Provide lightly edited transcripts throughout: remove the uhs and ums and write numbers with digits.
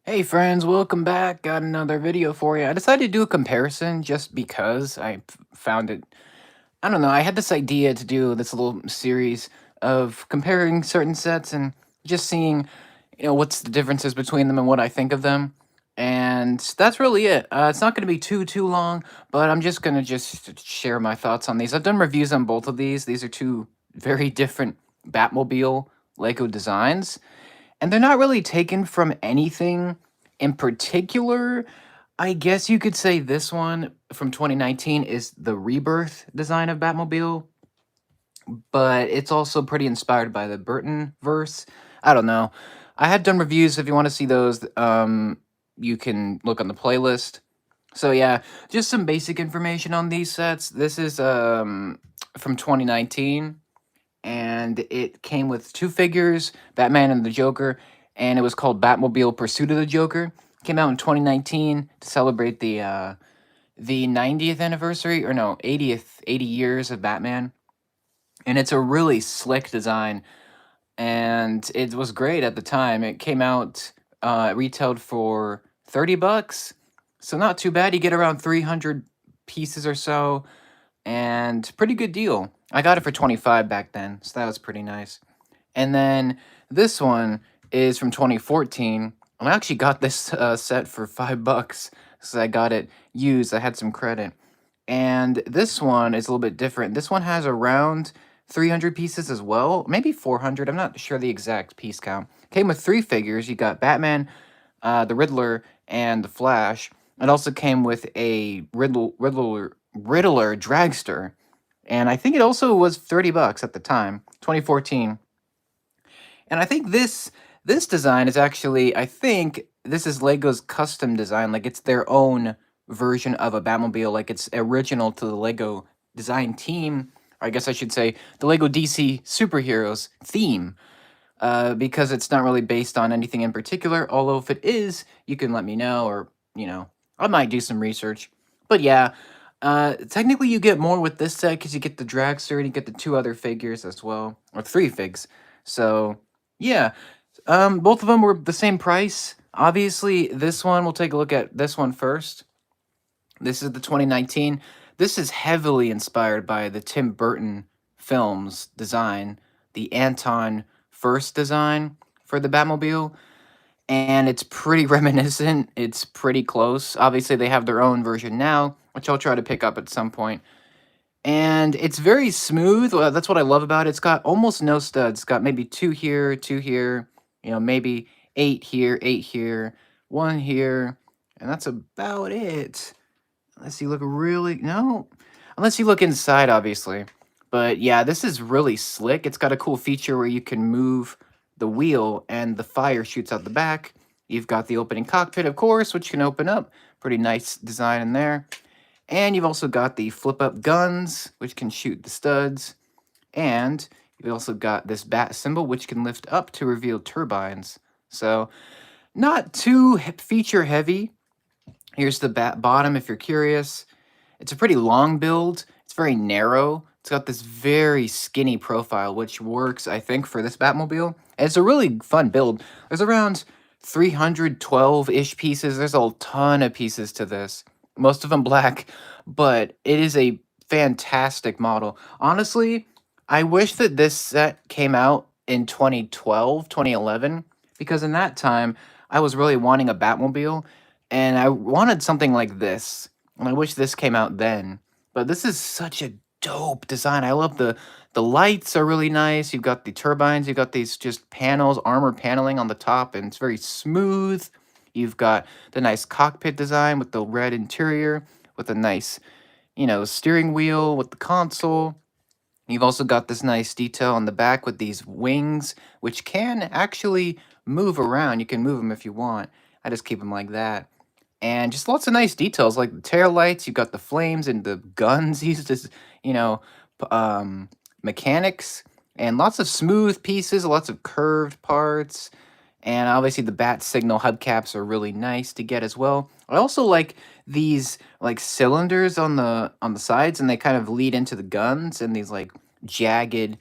Hey friends, welcome back. Got another video for you. I decided to do a comparison just because found it. I don't know, I had this idea to do this little series of comparing certain sets and just seeing, what's the differences between them and what I think of them. And that's really it. It's not going to be too long, but I'm just going to just share my thoughts on these. I've done reviews on both of these. These are two very different Batmobile Lego designs, and they're not really taken from anything in particular. I guess you could say this one from 2019 is the rebirth design of Batmobile, but it's also pretty inspired by the Burton verse. I don't know. I have done reviews. If you want to see those, you can look on the playlist. So yeah, just some basic information on these sets. This is from 2019, and it came with two figures, Batman and the Joker, and it was called Batmobile Pursuit of the Joker. Came out in 2019 to celebrate the 90th anniversary, or no, 80 years of Batman. And it's a really slick design, and it was great at the time. It came out, retailed for 30 bucks, so not too bad. You get around 300 pieces or so, and pretty good deal. I got it for 25 back then, so that was pretty nice. And then this one is from 2014. And I actually got this set for 5 bucks, so I got it used. I had some credit. And this one is a little bit different. This one has around 300 pieces as well, maybe 400. I'm not sure the exact piece count. Came with three figures. You got Batman, the Riddler, and the Flash. It also came with a Riddler dragster, and I think it also was 30 bucks at the time, 2014. And I think this design is actually, I think this is Lego's custom design, like it's their own version of a Batmobile, like it's original to the Lego design team. Or I guess I should say the Lego DC superheroes theme, because it's not really based on anything in particular. Although if it is, you can let me know, or I might do some research. But yeah, technically you get more with this set because you get the dragster and you get the two other figures as well, or three figs. So yeah, both of them were the same price. Obviously, this one, we'll take a look at this one first. This is the 2019. This is heavily inspired by the Tim Burton films design, the Anton first design for the Batmobile, and it's pretty reminiscent. It's pretty close. Obviously, they have their own version now, which I'll try to pick up at some point. And it's very smooth. That's what I love about it. It's got almost no studs. It's got maybe two here, maybe eight here, one here, and that's about it. Unless you look really, no, unless you look inside, obviously. But yeah, this is really slick. It's got a cool feature where you can move the wheel and the fire shoots out the back. You've got the opening cockpit, of course, which can open up. Pretty nice design in there. And you've also got the flip-up guns, which can shoot the studs. And you've also got this bat symbol, which can lift up to reveal turbines. So, not too feature heavy. Here's the bottom if you're curious. It's a pretty long build. It's very narrow. It's got this very skinny profile, which works, I think, for this Batmobile. And it's a really fun build. There's around 312-ish pieces. There's a ton of pieces to this. Most of them black, but it is a fantastic model. Honestly, I wish that this set came out in 2012, 2011, because in that time, I was really wanting a Batmobile, and I wanted something like this. And I wish this came out then. But this is such a dope design. I love the lights are really nice. You've got the turbines, you've got these just panels, armor paneling on the top, and it's very smooth. You've got the nice cockpit design with the red interior, with a nice, steering wheel with the console. You've also got this nice detail on the back with these wings, which can actually move around. You can move them if you want. I just keep them like that. And just lots of nice details, like the tail lights. You've got the flames and the guns used as, you know, mechanics. And lots of smooth pieces, lots of curved parts. And obviously the bat signal hubcaps are really nice to get as well. I also like these like cylinders on the sides, and they kind of lead into the guns, and these like jagged,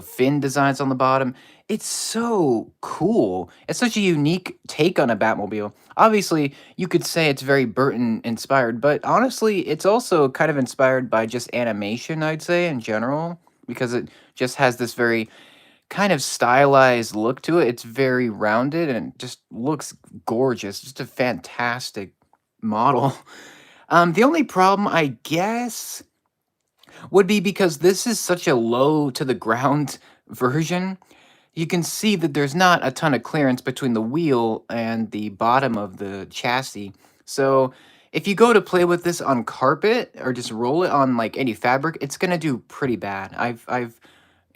fin designs on the bottom. It's so cool. It's such a unique take on a Batmobile. Obviously, you could say it's very Burton inspired, but honestly, it's also kind of inspired by just animation, I'd say, in general, because it just has this very kind of stylized look to it. It's very rounded and it just looks gorgeous. Just a fantastic model. The only problem, I guess, would be because this is such a low to the ground version. You can see that there's not a ton of clearance between the wheel and the bottom of the chassis. So if you go to play with this on carpet or just roll it on like any fabric, it's gonna do pretty bad. I've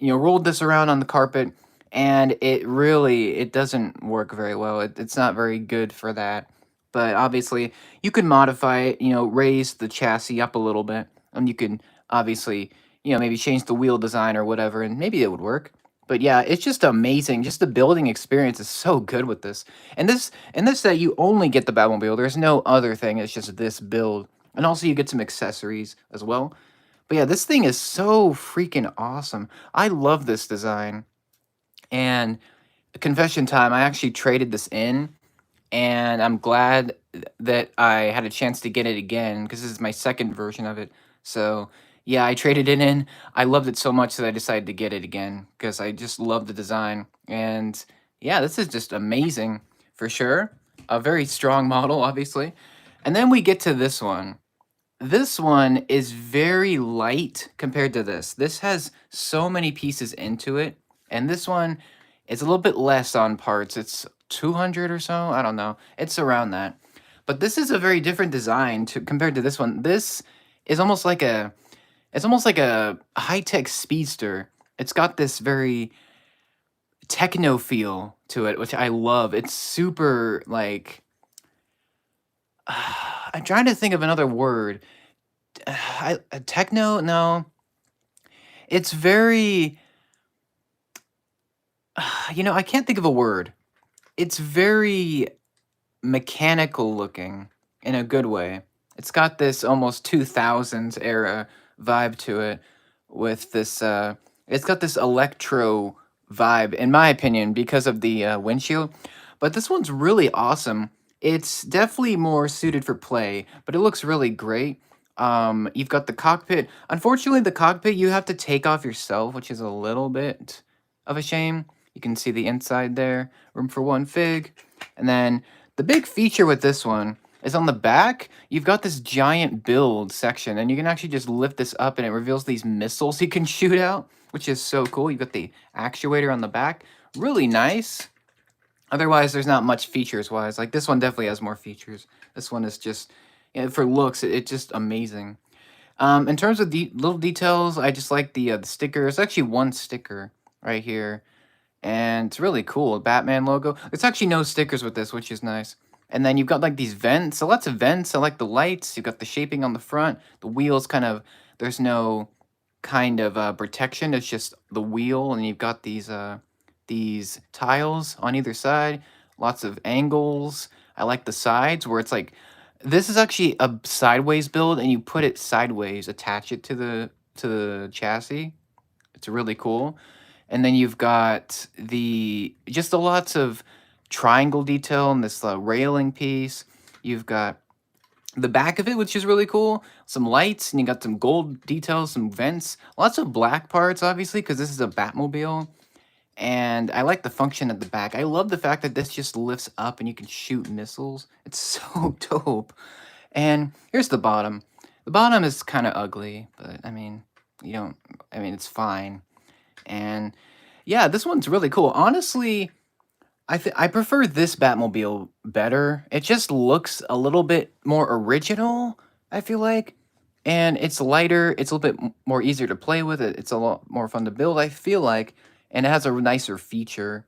rolled this around on the carpet, and it doesn't work very well. It's not very good for that. But obviously, you can modify it, raise the chassis up a little bit, and you can obviously, maybe change the wheel design or whatever, and maybe it would work. But yeah, it's just amazing. Just the building experience is so good with this. And this set, you only get the Batmobile. There's no other thing. It's just this build, and also you get some accessories as well. But yeah, this thing is so freaking awesome. I love this design. And confession time, I actually traded this in, and I'm glad that I had a chance to get it again because this is my second version of it. So yeah, I traded it in. I loved it so much that I decided to get it again because I just love the design. And yeah, this is just amazing for sure. A very strong model, obviously. And then we get to this one. This one is very light compared to this. This has so many pieces into it, and this one is a little bit less on parts. It's 200 or so. I don't know. It's around that. But this is a very different design to compared to this one. This is almost like a high-tech speedster. It's got this very techno feel to it, which I love. It's super like I'm trying to think of another word. Techno? No. It's very I can't think of a word. It's very mechanical looking in a good way. It's got this almost 2000s era vibe to it with this it's got this electro vibe in my opinion because of the windshield. But this one's really awesome. It's definitely more suited for play, but it looks really great. You've got the cockpit. Unfortunately, the cockpit you have to take off yourself, which is a little bit of a shame. You can see the inside there, room for one fig. And then the big feature with this one is on the back, you've got this giant build section, and you can actually just lift this up and it reveals these missiles you can shoot out, which is so cool. You've got the actuator on the back. Really nice. Otherwise, there's not much features-wise. Like, this one definitely has more features. This one is just, for looks, it's just amazing. In terms of the little details, I just like the sticker. It's actually one sticker right here, and it's really cool. Batman logo. There's actually no stickers with this, which is nice. And then you've got like these vents. So lots of vents. I like the lights. You've got the shaping on the front. The wheels kind of, there's no kind of protection. It's just the wheel, and you've got these tiles on either side. Lots of angles. I like the sides where it's like, this is actually a sideways build, and you put it sideways, attach it to the chassis. It's really cool. And then you've got just a lots of triangle detail in this railing piece. You've got the back of it, which is really cool. Some lights, and you got some gold details, some vents. Lots of black parts, obviously, because this is a Batmobile. And I like the function at the back. I love the fact that this just lifts up and you can shoot missiles. It's so dope. And here's the bottom. The bottom is kind of ugly, but I mean, it's fine. And yeah, this one's really cool. Honestly, I prefer this Batmobile better. It just looks a little bit more original, I feel like. And it's lighter. It's a little bit more easier to play with. It's a lot more fun to build, I feel like. And it has a nicer feature.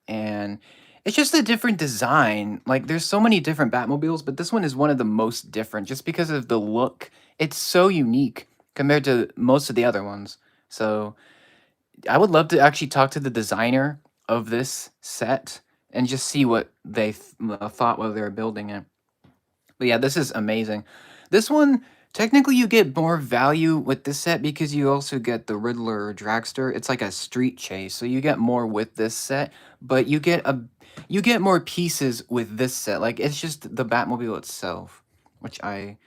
And it's just a different design. Like, there's so many different Batmobiles, but this one is one of the most different just because of the look. It's so unique compared to most of the other ones. So I would love to actually talk to the designer of this set and just see what they thought while they were building it. But yeah, this is amazing. This one Technically, you get more value with this set because you also get the Riddler Dragster. It's like a street chase, so you get more with this set, but you get more pieces with this set. Like it's just the Batmobile itself, which I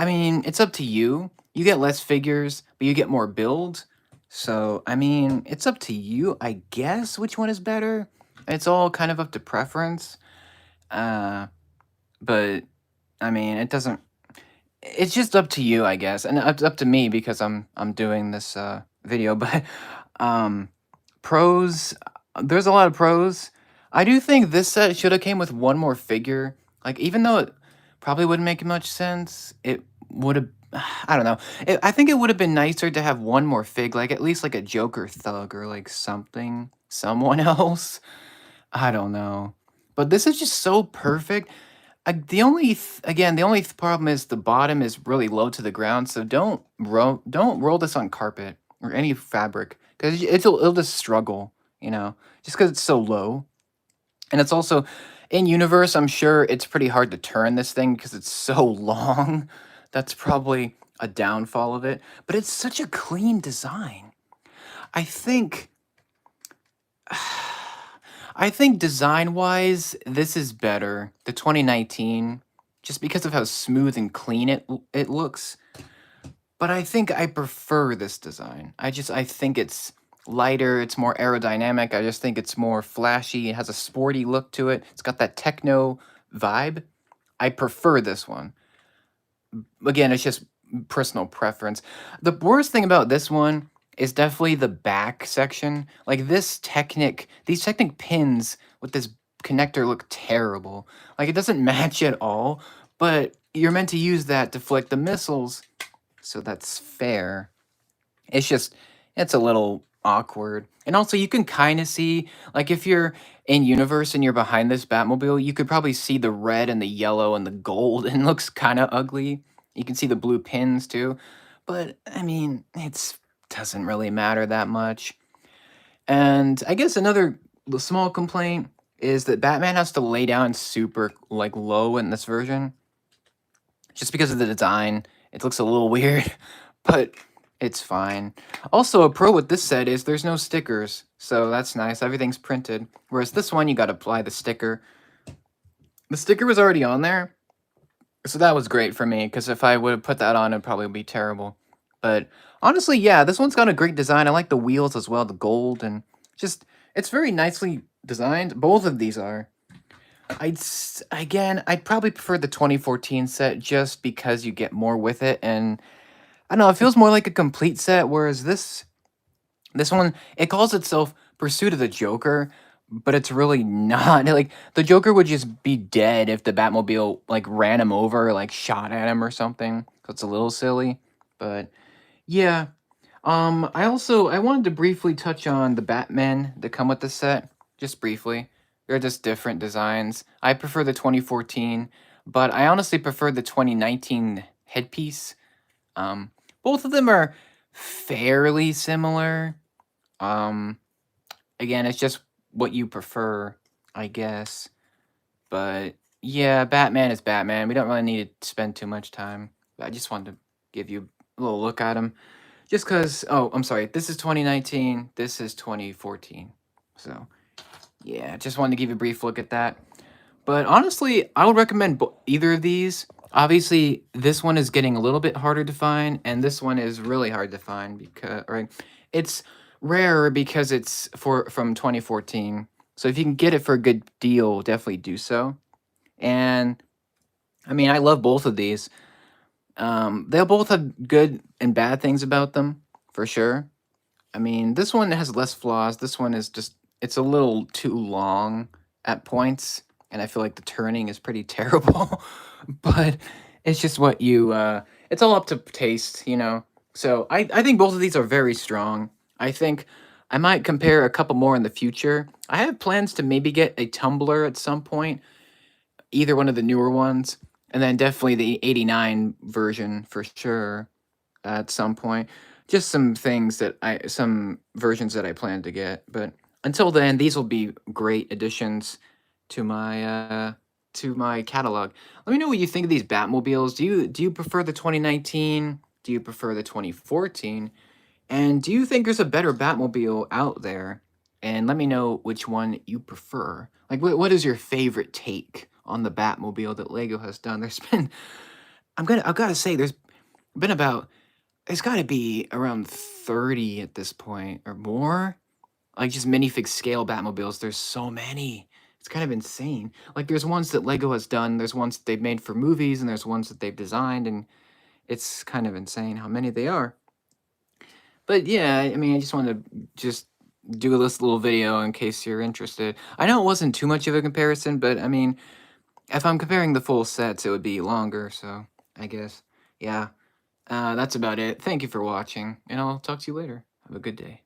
mean, it's up to you. You get less figures, but you get more build. So, I mean, it's up to you, I guess, which one is better. It's all kind of up to preference. Uh, but I mean, it doesn't it's just up to you, I guess. And it's up to me because I'm doing this video, but um pros there's a lot of pros. I do think this set should have came with one more figure. Like even though it probably wouldn't make much sense, it would have I don't know. I think it would have been nicer to have one more fig, like at least like a Joker thug or like something, someone else. I don't know. But this is just so perfect. The only again, the only problem is the bottom is really low to the ground, so don't roll this on carpet or any fabric because it'll just struggle, just because it's so low. And it's also in universe. I'm sure it's pretty hard to turn this thing because it's so long. That's probably a downfall of it. But it's such a clean design. I think I think design-wise, this is better. The 2019, just because of how smooth and clean it looks. But I think I prefer this design. I think it's lighter, it's more aerodynamic. I just think it's more flashy. It has a sporty look to it. It's got that techno vibe. I prefer this one. Again, it's just personal preference. The worst thing about this one is definitely the back section. Like these Technic pins with this connector look terrible. Like it doesn't match at all, but you're meant to use that to flick the missiles, so that's fair. It's just it's a little awkward. And also you can kind of see like if you're in universe and you're behind this Batmobile, you could probably see the red and the yellow and the gold and it looks kind of ugly. You can see the blue pins too. But I mean, it's doesn't really matter that much. And I guess another small complaint is that Batman has to lay down super like low in this version just because of the design. It looks a little weird, but it's fine. Also, a pro with this set is there's no stickers, so that's nice. Everything's printed. Whereas this one, you got to apply the sticker. The sticker was already on there, so that was great for me, because if I would have put that on, it'd probably be terrible. But honestly, yeah, this one's got a great design. I like the wheels as well, the gold, and just, it's very nicely designed. Both of these are. I'd probably prefer the 2014 set just because you get more with it, and I don't know, it feels more like a complete set, whereas this one, it calls itself Pursuit of the Joker, but it's really not. Like the Joker would just be dead if the Batmobile like ran him over, or, like shot at him or something. So it's a little silly, but yeah. I wanted to briefly touch on the Batmen that come with the set, just briefly. They're just different designs. I prefer the 2014, but I honestly prefer the 2019 headpiece. Um, Both of them are fairly similar. Um, Again, it's just what you prefer, I guess. But yeah, Batman is Batman. We don't really need to spend too much time. But I just wanted to give you a little look at him. Just because, oh, I'm sorry. This is 2019. This is 2014. So yeah, just wanted to give you a brief look at that. But honestly, I would recommend either of these. Obviously, this one is getting a little bit harder to find, and this one is really hard to find because, right, it's rarer because it's from 2014. So if you can get it for a good deal, definitely do so. And I mean, I love both of these. They'll both have good and bad things about them, for sure. I mean, this one has less flaws. This one is just, it's a little too long at points, and I feel like the turning is pretty terrible. But it's just what it's all up to taste. So I think both of these are very strong. I think I might compare a couple more in the future. I have plans to maybe get a tumbler at some point, either one of the newer ones, and then definitely the 89 version for sure at some point. Just some versions that I plan to get. But until then, these will be great additions to my to my catalog. Let me know what you think of these Batmobiles. Do you prefer the 2019? Do you prefer the 2014? And do you think there's a better Batmobile out there? And let me know which one you prefer. Like, what is your favorite take on the Batmobile that Lego has done? There's been, I've gotta say, been about, there's gotta be around 30 at this point or more. Like, just minifig scale Batmobiles. There's so many. It's kind of insane. Like, there's ones that Lego has done, there's ones that they've made for movies, and there's ones that they've designed, and it's kind of insane how many they are. But yeah, I mean, I just wanted to just do this little video in case you're interested. I know it wasn't too much of a comparison, but I mean, if I'm comparing the full sets, it would be longer, so I guess. Yeah, that's about it. Thank you for watching, and I'll talk to you later. Have a good day.